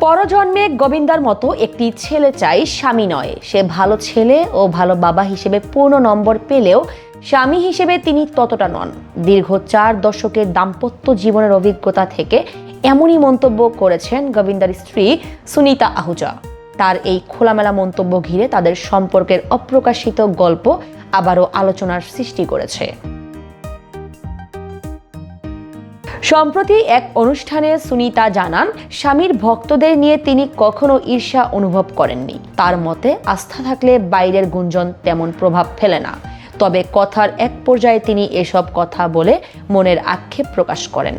পরজন্মে গোবিন্দার মতো একটি ছেলে চাই, স্বামী নয়। সে ভালো ছেলে ও ভালো বাবা হিসেবে পূর্ণ নম্বর পেলেও স্বামী হিসেবে তিনি ততটা নন। দীর্ঘ 4 দশকের দাম্পত্য জীবনের অভিজ্ঞতা থেকে এমনই মন্তব্য করেছেন গোবিন্দার স্ত্রী সুনিতা আহুজা। তার এই খোলামেলা মন্তব্য ঘিরে তাদের সম্পর্কের অপ্রকাশিত গল্প আবারও আলোচনার সৃষ্টি করেছে। সম্প্রতি এক অনুষ্ঠানে সুনিতা জানান, স্বামীর ভক্তদের নিয়ে তিনি কখনো ঈর্ষা অনুভব করেননি। তার মতে, আস্থা থাকলে বাইরের গুঞ্জন তেমন প্রভাব ফেলে না। তবে কথার এক পর্যায়ে তিনি এসব কথা বলে মনের আক্ষেপ প্রকাশ করেন।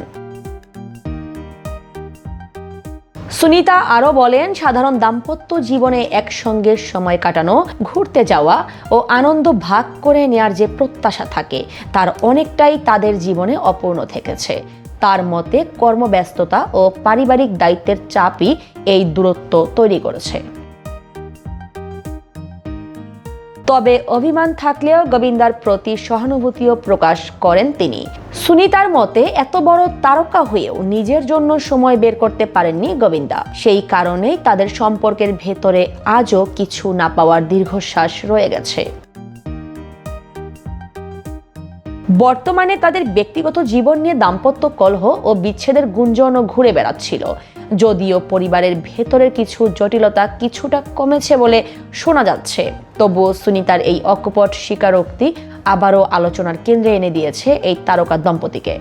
সুনিতা আরও বলেন, সাধারণ দাম্পত্য জীবনে একসঙ্গে সময় কাটানো, ঘুরতে যাওয়া ও আনন্দ ভাগ করে নেয়ার যে প্রত্যাশা থাকে তার অনেকটাই তাদের জীবনে অপূর্ণ থেকেছে। তার মতে, কর্মব্যস্ততা ও পারিবারিক দায়িত্বের চাপই এই দূরত্ব তৈরি করেছে। তবে অভিমান থাকলেও গোবিন্দার প্রতি সহানুভূতিও প্রকাশ করেন তিনি। সুনিতার মতে, এত বড় তারকা হয়েও নিজের জন্য সময় বের করতে পারেননি গোবিন্দা। সেই কারণেই তাদের সম্পর্কের ভেতরে আজও কিছু না পাওয়ার দীর্ঘশ্বাস রয়ে গেছে। বর্তমানে তাদের ব্যক্তিগত জীবন নিয়ে দাম্পত্য কলহ ও বিচ্ছেদের গুঞ্জনও ঘুরে বেড়াচ্ছিল। যদিও পরিবারের ভেতরের কিছু জটিলতা কিছুটা কমেছে বলে শোনা যাচ্ছে, তবুও সুনিতার এই অকপট স্বীকারোক্তি আবারও আলোচনার কেন্দ্রে এনে দিয়েছে এই তারকা দম্পতিকে।